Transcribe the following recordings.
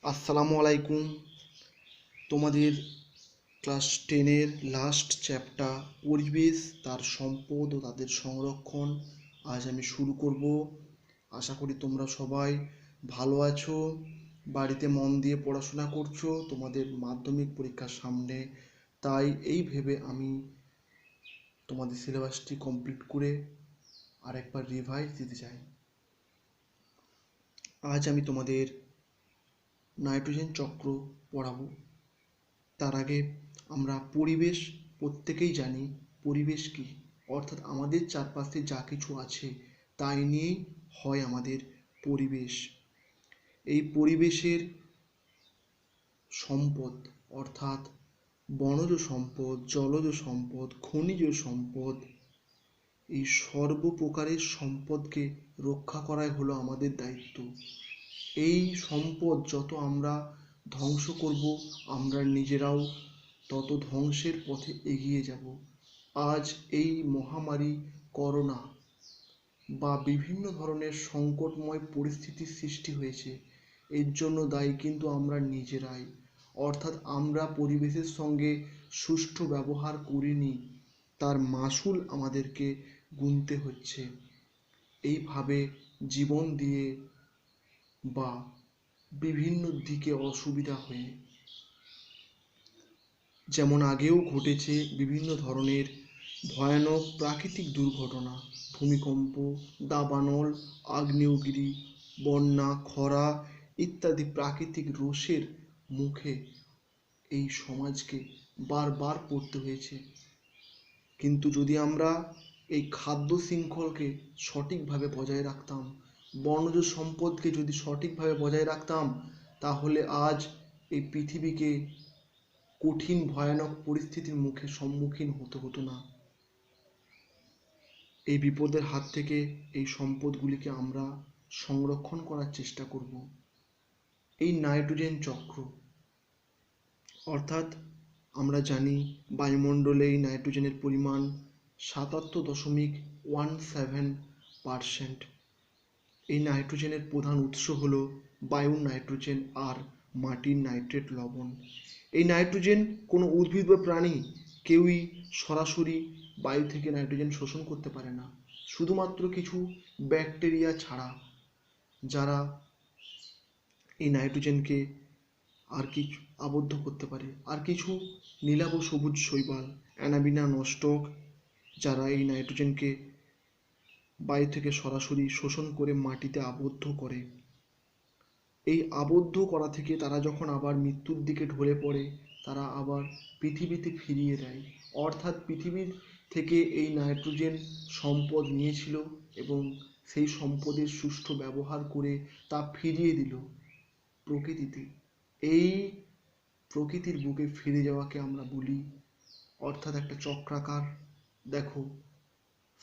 আসসালামু আলাইকুম। তোমাদের ক্লাস 10-এর লাস্ট চ্যাপ্টার পরিবেশ, তার সম্পদ ও তাদের সংরক্ষণ আজ আমি শুরু করব। আশা করি তোমরা সবাই ভালো আছো, বাড়িতে মন দিয়ে পড়াশোনা করছো, তোমাদের মাধ্যমিক পরীক্ষার সামনে। তাই এই ভেবে আমি তোমাদের সিলেবাসটি কমপ্লিট করে আরেকবার রিভাইজ দিতে চাই। আজ আমি তোমাদের নাইট্রোজেন চক্র পড়াবো। তার আগে আমরা পরিবেশ প্রত্যেকেই জানি। পরিবেশ কি? অর্থাৎ আমাদের চারপাশে যা কিছু আছে তাই নিয়েই হয় আমাদের পরিবেশ। এই পরিবেশের সম্পদ অর্থাৎ বনজ সম্পদ, জলজ সম্পদ, খনিজ সম্পদ, এই সর্বপ্রকারের সম্পদকে রক্ষা করাই হলো আমাদের দায়িত্ব। এই সম্পদ যত আমরা ধ্বংস করব, আমরা নিজেরাও তত ধ্বংসের পথে এগিয়ে যাব। আজ এই মহামারী করোনা বা বিভিন্ন ধরনের সংকটময় পরিস্থিতির সৃষ্টি হয়েছে, এর জন্য দায়ী কিন্তু আমরা নিজেরাই। অর্থাৎ আমরা পরিবেশের সঙ্গে সুষ্ঠু ব্যবহার করিনি, তার মাসুল আমাদেরকে গুনতে হচ্ছে। এইভাবে জীবন দিয়ে বা বিভিন্ন দিকে অসুবিধা হয়ে, যেমন আগেও ঘটেছে বিভিন্ন ধরনের ভয়ানক প্রাকৃতিক দুর্ঘটনা, ভূমিকম্প, দাবানল, আগ্নেয়গিরি, বন্যা, খরা ইত্যাদি প্রাকৃতিক রোষের মুখে এই সমাজকে বারবার পড়তে হয়েছে। কিন্তু যদি আমরা এই খাদ্য শৃঙ্খলকে সঠিকভাবে বজায় রাখতাম, বনজ সম্পদকে যদি সঠিকভাবে বজায় রাখতাম, তাহলে আজ এই পৃথিবীকে কঠিন ভয়ানক পরিস্থিতির মুখে সম্মুখীন হতে হতো না। এই বিপদের হাত থেকে এই সম্পদগুলিকে আমরা সংরক্ষণ করার চেষ্টা করব। এই নাইট্রোজেন চক্র অর্থাৎ আমরা জানি বায়ুমণ্ডলে এই নাইট্রোজেনের পরিমাণ ৭৭.17%। এই নাইট্রোজেনের প্রধান উৎস হল বায়ুর নাইট্রোজেন আর মাটির নাইট্রেট লবণ। এই নাইট্রোজেন কোনো উদ্ভিদ বা প্রাণী কেউই সরাসরি বায়ু থেকে নাইট্রোজেন শোষণ করতে পারে না, শুধুমাত্র কিছু ব্যাকটেরিয়া ছাড়া, যারা এই নাইট্রোজেনকে আর কিছু আবদ্ধ করতে পারে। আর কিছু নীলাভ সবুজ শৈবাল, অ্যানাবিনা নস্টক, যারা এই নাইট্রোজেনকে বায়ু থেকে সরাসরি শোষণ করে মাটিতে আবদ্ধ করে। এই আবদ্ধ করা থেকে তারা যখন আবার মৃত্যুর দিকে ঢলে পড়ে, তারা আবার পৃথিবীতে ফিরিয়ে দেয়। অর্থাৎ পৃথিবীর থেকে এই নাইট্রোজেন সম্পদ নিয়েছিল এবং সেই সম্পদের সুষ্ঠু ব্যবহার করে তা ফিরিয়ে দিল প্রকৃতিতে। এই প্রকৃতির বুকে ফিরে যাওয়াকে আমরা বলি, অর্থাৎ একটা চক্রাকার দেখো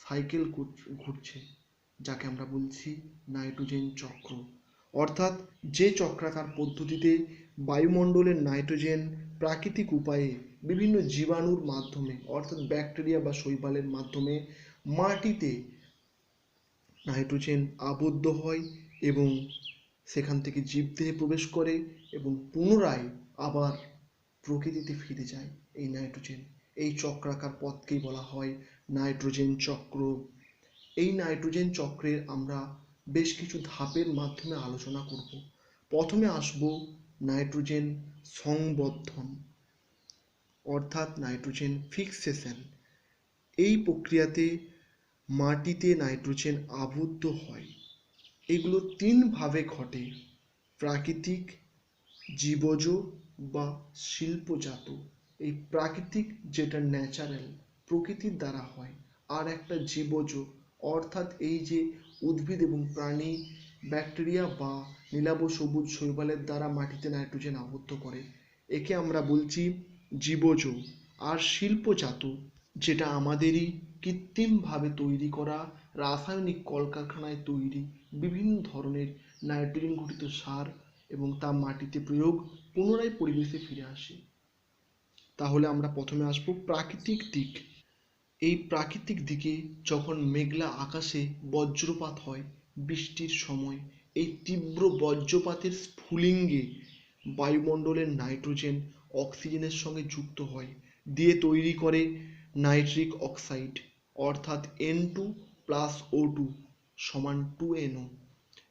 সাইকেল ঘুরছে, যাকে আমরা বলছি নাইট্রোজেন চক্র। অর্থাৎ যে চক্রাকার পদ্ধতিতে বায়ুমণ্ডলের নাইট্রোজেন প্রাকৃতিক উপায়ে বিভিন্ন জীবাণুর মাধ্যমে, অর্থাৎ ব্যাকটেরিয়া বা শৈবালের মাধ্যমে মাটিতে নাইট্রোজেন আবদ্ধ হয় এবং সেখান থেকে জীবদেহে প্রবেশ করে এবং পুনরায় আবার প্রকৃতিতে ফিরে যায় এই নাইট্রোজেন। এই চক্রাকার পথকেই বলা হয় নাইট্রোজেন চক্র। এই নাইট্রোজেন চক্রের আমরা বেশ কিছু ধাপের মাধ্যমে আলোচনা করব। প্রথমে আসব নাইট্রোজেন সংবর্ধন অর্থাৎ নাইট্রোজেন ফিক্সেশন। এই প্রক্রিয়াতে মাটিতে নাইট্রোজেন আবদ্ধ হয়। এগুলো তিনভাবে ঘটে: প্রাকৃতিক, জীবজ বা শিল্পজাত। এই প্রাকৃতিক যেটা ন্যাচারাল প্রকৃতির দ্বারা হয়, আর একটা জীবজ অর্থাৎ এই যে উদ্ভিদ এবং প্রাণী ব্যাকটেরিয়া বা নীলাভ সবুজ শৈবালের দ্বারা মাটিতে নাইট্রোজেন আবদ্ধ করে, একে আমরা বলছি জীবজ। আর শিল্পজাত যেটা আমাদেরই কৃত্রিমভাবে তৈরি করা, রাসায়নিক কলকারখানায় তৈরি বিভিন্ন ধরনের নাইট্রোজেন ঘটিত সার এবং তা মাটিতে প্রয়োগ, পুনরায় পরিবেশে ফিরে আসে। তাহলে আমরা প্রথমে আসবো প্রাকৃতিক দিক। এই প্রাকৃতিক দিকে যখন মেঘলা আকাশে বজ্রপাত হয় বৃষ্টির সময়, এই তীব্র বজ্রপাতের স্ফুলিঙ্গে বায়ুমণ্ডলের নাইট্রোজেন অক্সিজেনের সঙ্গে যুক্ত হয়, দিয়ে তৈরি করে নাইট্রিক অক্সাইড, অর্থাৎ N2+O2 সমান 2NO।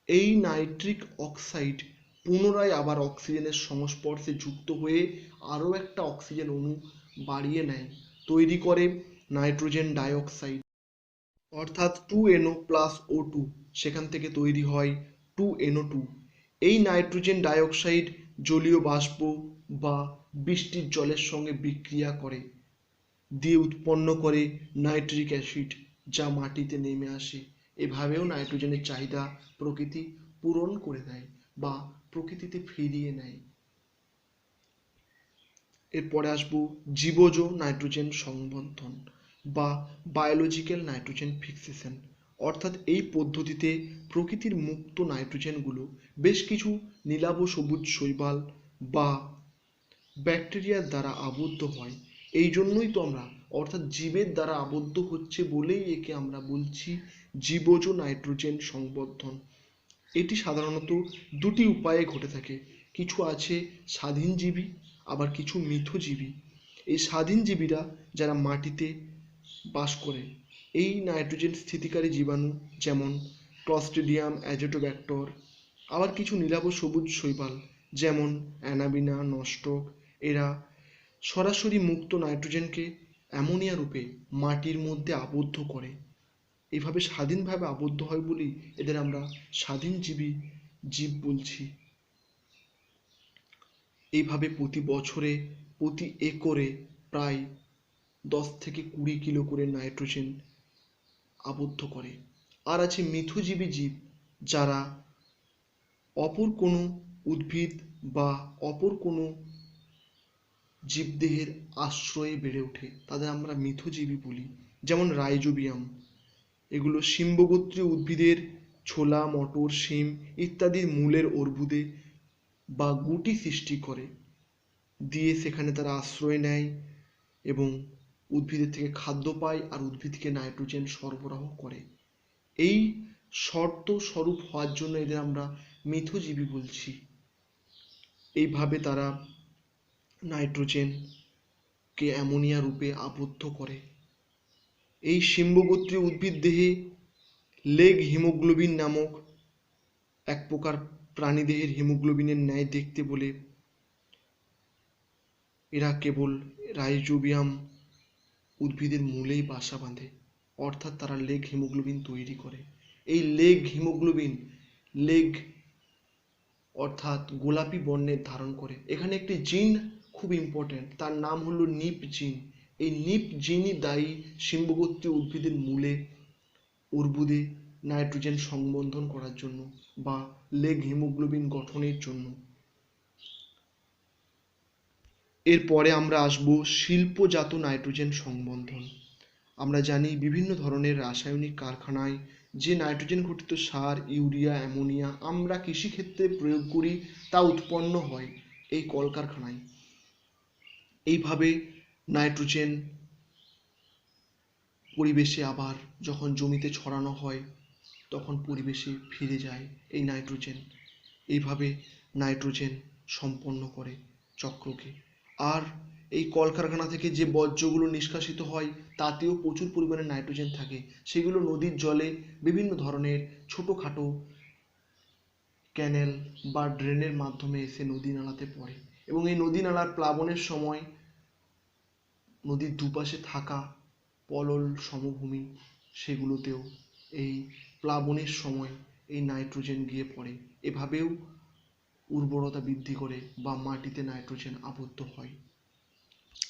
এই নাইট্রিক অক্সাইড পুনরায় আবার অক্সিজেনের সংস্পর্শে যুক্ত হয়ে আরও একটা অক্সিজেন অণু বাড়িয়ে নেয়, তৈরি করে নাইট্রোজেন ডাইঅক্সাইড, অর্থাৎ 2NO+O2। সেখান থেকে তৈরি হয় 2NO2। এই নাইট্রোজেন ডাইঅক্সাইড জলীয় বাষ্প বা বৃষ্টির জলের সঙ্গে বিক্রিয়া করে দিয়ে উৎপন্ন করে নাইট্রিক অ্যাসিড, যা মাটিতে নেমে আসে। এভাবেও নাইট্রোজেনের চাহিদা প্রকৃতি পূরণ করে দেয় বা প্রকৃতিতে ফিরিয়ে নেয়। এরপরে আসবো জীবজ নাইট্রোজেন সংবন্ধন বা বায়োলজিক্যাল নাইট্রোজেন ফিক্সেশন। অর্থাৎ এই পদ্ধতিতে প্রকৃতির মুক্ত নাইট্রোজেনগুলো বেশ কিছু নীলাভ সবুজ শৈবাল বা ব্যাকটেরিয়ার দ্বারা আবদ্ধ হয়। এই জন্যই তো আমরা, অর্থাৎ জীবের দ্বারা আবদ্ধ হচ্ছে বলেই একে আমরা বলছি জীবজ নাইট্রোজেন সংবর্ধন। এটি সাধারণত দুটি উপায়ে ঘটে থাকে। কিছু আছে স্বাধীনজীবী, আবার কিছু মিথজীবী। এই স্বাধীনজীবীরা যারা মাটিতে বাস করে, এই নাইট্রোজেন স্থিতিকারী জীবাণু যেমন ক্লস্ট্রিডিয়াম অ্যাজোটোব্যাক্টর, আবার কিছু নীলাভ সবুজ শৈবাল যেমন অ্যানাবিনা নস্টক, এরা সরাসরি মুক্ত নাইট্রোজেনকে অ্যামোনিয়া রূপে মাটির মধ্যে আবদ্ধ করে। এইভাবে স্বাধীনভাবে আবদ্ধ হয় বলেই এদের আমরা স্বাধীনজীবী জীব বলছি। এইভাবে প্রতি বছরে প্রতি একরে প্রায় 10 থেকে 20 কিলো করে নাইট্রোজেন আবদ্ধ করে। আর আছে মিথজীবী জীব, যারা অপর কোনো উদ্ভিদ বা অপর কোনো জীবদেহের আশ্রয়ে বেড়ে ওঠে, তাদের আমরা মিথজীবী বলি। যেমন রাইজোবিয়াম, এগুলো শিম্বগোত্রীয় উদ্ভিদের ছোলা, মটর, শিম ইত্যাদির মূলের অর্বুদে বা গুটি সৃষ্টি করে, দিয়ে সেখানে তারা আশ্রয় নেয় এবং উদ্ভিদের থেকে খাদ্য পায় আর উদ্ভিদকে নাইট্রোজেন সরবরাহ করে। এই শর্ত স্বরূপ হওয়ার জন্য এদের আমরা মিথজীবী বলছি। এইভাবে তারা নাইট্রোজেনকে অ্যামোনিয়া রূপে আবদ্ধ করে। এই শিম্বগোত্রীয় উদ্ভিদ দেহে লেগ হিমোগ্লোবিন নামক এক প্রকার প্রাণীদেহের হিমোগ্লোবিনের ন্যায় দেখতে বলে এরা কেবল রাইজোবিয়াম উদ্ভিদের মূলেই বাসা বাঁধে, অর্থাৎ তারা লেগ হিমোগ্লোবিন তৈরি করে। এই লেগ হিমোগ্লোবিন লেগ অর্থাৎ গোলাপি বর্ণের ধারণ করে। এখানে একটি জিন খুব ইম্পর্ট্যান্ট, তার নাম হলো নিপ জিন। এই নিপ জিনই দায়ী শিম্বগোত্রীয় উদ্ভিদের মূলে অর্বুদে নাইট্রোজেন সংবন্ধন করার জন্য বা লেগ হিমোগ্লোবিন গঠনের জন্য। এরপরে আমরা আসব শিল্পজাত নাইট্রোজেন সংবন্ধন। আমরা জানি বিভিন্ন ধরনের রাসায়নিক কারখানায় যে নাইট্রোজেন ঘটিত সার, ইউরিয়া, অ্যামোনিয়া আমরা কৃষিক্ষেত্রে প্রয়োগ করি, তা উৎপন্ন হয় এই কলকারখানায়। এইভাবে নাইট্রোজেন পরিবেশে আবার যখন জমিতে ছড়ানো হয় তখন পরিবেশে ফিরে যায় এই নাইট্রোজেন। এইভাবে নাইট্রোজেন সম্পন্ন করে চক্রকে। আর এই কলকারখানা থেকে যে বর্জ্যগুলো নিষ্কাশিত হয় তাতেও প্রচুর পরিমাণে নাইট্রোজেন থাকে। সেগুলো নদীর জলে বিভিন্ন ধরনের ছোটোখাটো ক্যানেল বা ড্রেনের মাধ্যমে এসে নদী নালাতে পড়ে এবং এই নদী নালার প্লাবনের সময় নদীর দুপাশে থাকা পলল সমভূমি সেগুলোতেও এই প্লাবনের সময় এই নাইট্রোজেন গিয়ে পড়ে। এভাবেও উর্বরতা বৃদ্ধি করে বা মাটিতে নাইট্রোজেন আবদ্ধ হয়।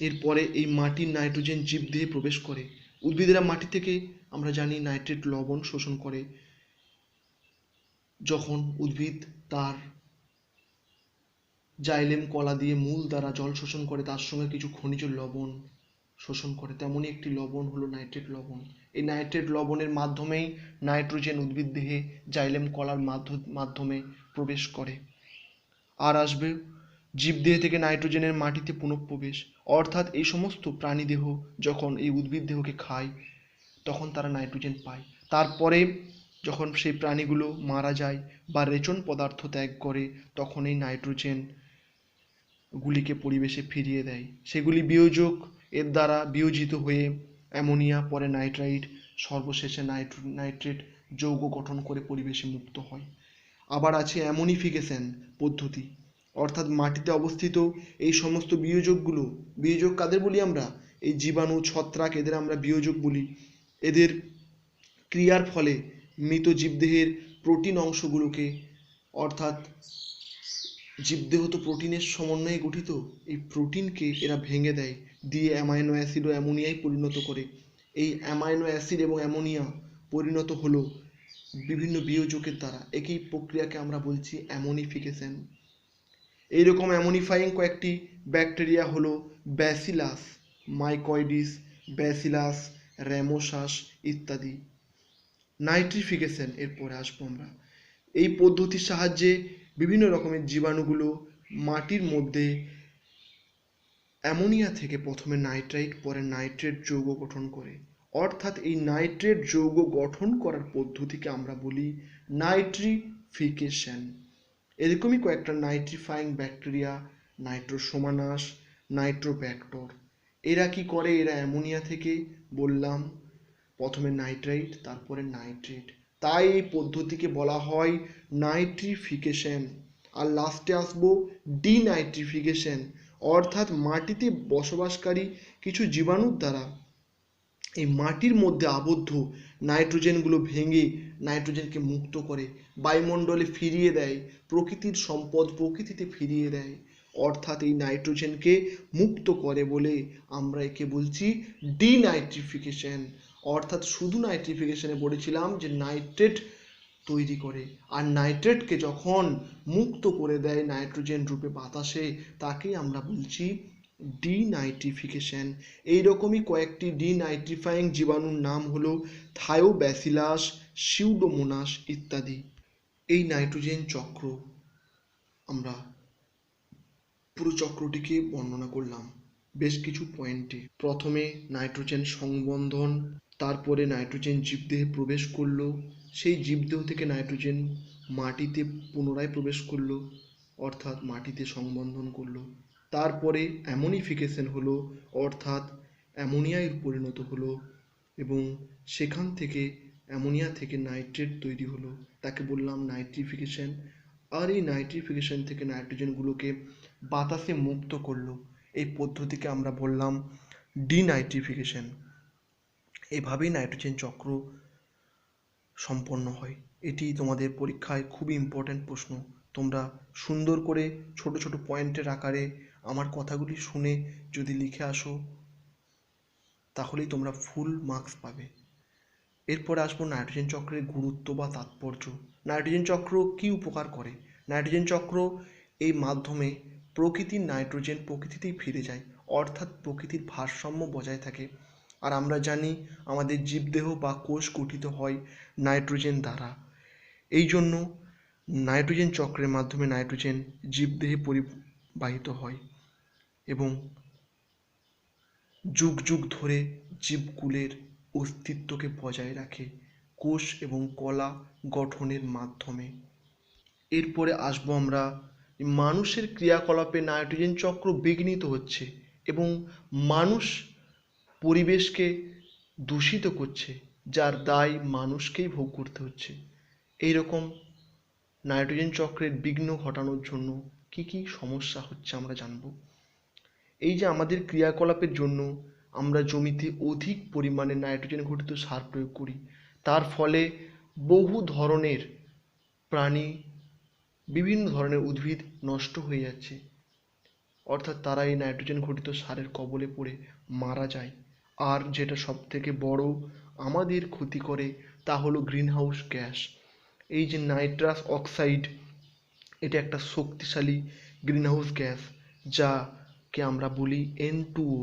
এরপরে এই মাটির নাইট্রোজেন জীবদেহে প্রবেশ করে। উদ্ভিদেরা মাটি থেকে আমরা জানি নাইট্রেট লবণ শোষণ করে। যখন উদ্ভিদ তার জাইলেম কলা দিয়ে মূল দ্বারা জল শোষণ করে, তার সঙ্গে কিছু খনিজ লবণ শোষণ করে, তেমনই একটি লবণ হলো নাইট্রেট লবণ। এই নাইট্রেট লবণের মাধ্যমেই নাইট্রোজেন উদ্ভিদ দেহে জাইলেম কলার মাধ্যমে প্রবেশ করে। আর আসবে জীবদেহ থেকে নাইট্রোজেনের মাটিতে পুনঃপ্রবেশ, অর্থাৎ এই সমস্ত প্রাণীদেহ যখন এই উদ্ভিদ দেহকে খায় তখন তারা নাইট্রোজেন পায়। তারপরে যখন সেই প্রাণীগুলো মারা যায় বা রেচন পদার্থ ত্যাগ করে তখন এই নাইট্রোজেন গুলিকে পরিবেশে ফিরিয়ে দেয়। সেগুলি বিয়োজক এর দ্বারা বিয়োজিত হয়ে অ্যামোনিয়া, পরে নাইট্রাইট, সর্বশেষে নাইট্রেট যৌগ গঠন করে পরিবেশে মুক্ত হয়। আবার আছে অ্যামোনিফিকেশন পদ্ধতি, অর্থাৎ মাটিতে অবস্থিত এই সমস্ত বিয়োজকগুলো, বিয়োজক কাদের বলি আমরা? এই জীবাণু, ছত্রাক, এদের আমরা বিয়োজক বলি। এদের ক্রিয়ার ফলে মৃত জীবদেহের প্রোটিন অংশগুলোকে, অর্থাৎ জীবদেহ তো প্রোটিনের সমন্বয়ে গঠিত, এই প্রোটিনকে এরা ভেঙে দেয়, দিয়ে অ্যামাইনো অ্যাসিড ও অ্যামোনিয়ায় পরিণত করে। এই অ্যামাইনো অ্যাসিড এবং অ্যামোনিয়া পরিণত হলো বিভিন্ন বিয়োজকের দ্বারা। একই প্রক্রিয়াকে আমরা বলছি অ্যামোনিফিকেশন। এইরকম অ্যামোনিফাইং কয়েকটি ব্যাকটেরিয়া হলো ব্যাসিলাস মাইকয়েডিস, ব্যাসিলাস র্যামোসাস ইত্যাদি। নাইট্রিফিকেশন, এরপরে আসবো আমরা। এই পদ্ধতির সাহায্যে বিভিন্ন রকমের জীবাণুগুলো মাটির মধ্যে অ্যামোনিয়া থেকে প্রথমে নাইট্রাইট, পরে নাইট্রেট যৌগ গঠন করে। অর্থাৎ এই নাইট্রেট যৌগ গঠন করার পদ্ধতিকে আমরা বলি নাইট্রিফিকেশন। এরকমই কয়েকটা নাইট্রিফাইং ব্যাকটেরিয়া, নাইট্রোসোমানাস, নাইট্রোব্যাক্টর। এরা কি করে? এরা অ্যামোনিয়া থেকে বললাম প্রথমে নাইট্রাইট, তারপরে নাইট্রেট, তাই এই পদ্ধতিকে বলা হয় নাইট্রিফিকেশন। আর লাস্টে আসবো ডিনাইট্রিফিকেশন, অর্থাৎ মাটিতে বসবাসকারী কিছু জীবাণুর দ্বারা এই মাটির মধ্যে আবদ্ধ নাইট্রোজেনগুলো ভেঙে নাইট্রোজেনকে মুক্ত করে বায়ুমণ্ডলে ফিরিয়ে দেয়, প্রকৃতির সম্পদ প্রকৃতিতে ফিরিয়ে দেয়, অর্থাৎ এই নাইট্রোজেনকে মুক্ত করে বলে আমরা একে বলছি ডিনাইট্রিফিকেশন। অর্থাৎ শুধু নাইট্রিফিকেশনে বলেছিলাম যে নাইট্রেট তৈরি করে, আর নাইট্রেটকে যখন মুক্ত করে দেয় নাইট্রোজেন রূপে বাতাসে, তাকেই আমরা বলছি ডিনাইট্রিফিকেশন। এইরকমই কয়েকটি ডিনাইট্রিফাইং জীবাণুর নাম হলো থায়োব্যাসিলাস, সিউডোমোনাস ইত্যাদি। এই নাইট্রোজেন চক্র আমরা পুরো চক্রটিকে বর্ণনা করলাম বেশ কিছু পয়েন্টে। প্রথমে নাইট্রোজেন সংবন্ধন, তারপরে নাইট্রোজেন জীবদেহে প্রবেশ করলো, সেই জীবদেহ থেকে নাইট্রোজেন মাটিতে পুনরায় প্রবেশ করলো, অর্থাৎ মাটিতে সংবন্ধন করলো, তারপরে অ্যামোনিফিকেশন হলো, অর্থাৎ অ্যামোনিয়ায় পরিণত হলো, এবং সেখান থেকে অ্যামোনিয়া থেকে নাইট্রেট তৈরি হলো, তাকে বললাম নাইট্রিফিকেশন। আর এই নাইট্রিফিকেশন থেকে নাইট্রোজেনগুলোকে বাতাসে মুক্ত করলো, এই পদ্ধতিকে আমরা বললাম ডিনাইট্রিফিকেশন। এভাবেই নাইট্রোজেন চক্র সম্পন্ন হয়। এটি তোমাদের পরীক্ষায় খুবই ইম্পর্ট্যান্ট প্রশ্ন। তোমরা সুন্দর করে ছোট ছোট পয়েন্টের আকারে আমার কথাগুলি শুনে যদি লিখে আসো, তাহলেই তোমরা ফুল মার্কস পাবে। এরপরে আসবো নাইট্রোজেন চক্রের গুরুত্ব বা তাৎপর্য। নাইট্রোজেন চক্র কী উপকার করে? নাইট্রোজেন চক্র এই মাধ্যমে প্রকৃতির নাইট্রোজেন প্রকৃতিতেই ফিরে যায়, অর্থাৎ প্রকৃতির ভারসাম্য বজায় থাকে। আর আমরা জানি আমাদের জীবদেহ বা কোষ গঠিত হয় নাইট্রোজেন দ্বারা। এই জন্য নাইট্রোজেন চক্রের মাধ্যমে নাইট্রোজেন জীবদেহে পরিবাহিত হয় এবং যুগ যুগ ধরে জীবকুলের অস্তিত্বকে বজায় রাখে কোষ এবং কলা গঠনের মাধ্যমে। এরপরে আসবো আমরা মানুষের ক্রিয়াকলাপে নাইট্রোজেন চক্র বিঘ্নিত হচ্ছে এবং মানুষ পরিবেশকে দূষিত করছে, যার দায় মানুষকেই ভোগ করতে হচ্ছে। এইরকম নাইট্রোজেন চক্রের বিঘ্ন ঘটানোর জন্য কি কি সমস্যা হচ্ছে আমরা জানব। এই যে আমাদের ক্রিয়াকলাপের জন্য আমরা জমিতে অধিক পরিমাণে নাইট্রোজেন ঘটিত সার প্রয়োগ করি, তার ফলে বহু ধরনের প্রাণী, বিভিন্ন ধরনের উদ্ভিদ নষ্ট হয়ে যাচ্ছে, অর্থাৎ তারা এই নাইট্রোজেন ঘটিত সারের কবলে পড়ে মারা যায়। আর যেটা সবথেকে বড় আমাদের ক্ষতি করে তা হলো গ্রিনহাউস গ্যাস। এই যে নাইট্রাস অক্সাইড, এটা একটা শক্তিশালী গ্রিনহাউস গ্যাস, যাকে আমরা বলি N2O।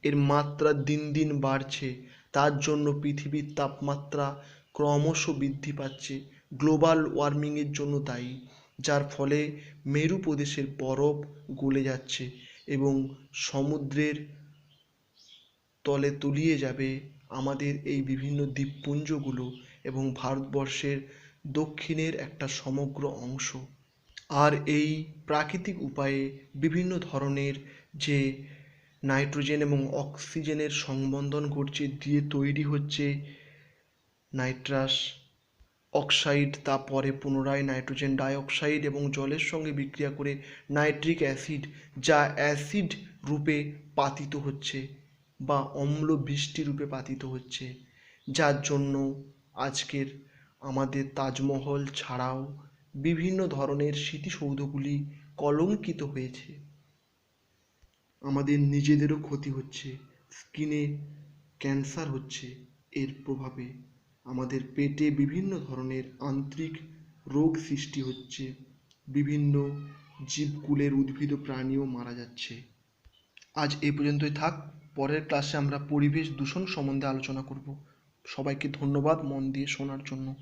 এর মাত্রা দিন দিন বাড়ছে, তার জন্য পৃথিবীর তাপমাত্রা ক্রমশ বৃদ্ধি পাচ্ছে, গ্লোবাল ওয়ার্মিংয়ের জন্য দায়ী, যার ফলে মেরু প্রদেশের বরফ গলে যাচ্ছে এবং সমুদ্রের তলে তলিয়ে যাবে আমাদের এই বিভিন্ন দ্বীপপুঞ্জগুলো এবং ভারতবর্ষের দক্ষিণের একটা সমগ্র অংশ। আর এই প্রাকৃতিক উপায়ে বিভিন্ন ধরনের যে নাইট্রোজেন এবং অক্সিজেনের সংবন্ধন ঘটছে, দিয়ে তৈরি হচ্ছে নাইট্রাস অক্সাইড, তারপরে পুনরায় নাইট্রোজেন ডাইঅক্সাইড এবং জলের সঙ্গে বিক্রিয়া করে নাইট্রিক অ্যাসিড, যা অ্যাসিড রূপে পাতিত হচ্ছে বা অম্ল বৃষ্টি রূপে পাতিত হচ্ছে, যার জন্য আজকের আমাদের তাজমহল ছাড়াও বিভিন্ন ধরনের স্মৃতিসৌধগুলি কলঙ্কিত হয়েছে। আমাদের নিজেদেরও ক্ষতি হচ্ছে, স্কিনে ক্যান্সার হচ্ছে এর প্রভাবে, আমাদের পেটে বিভিন্ন ধরনের আন্ত্রিক রোগ সৃষ্টি হচ্ছে, বিভিন্ন জীবকুলের উদ্ভিদ ও প্রাণীও মারা যাচ্ছে। আজ এই পর্যন্তই থাক, পরের ক্লাসে আমরা পরিবেশ দূষণ সম্বন্ধে আলোচনা করব। সবাইকে ধন্যবাদ মন দিয়ে শোনার জন্য।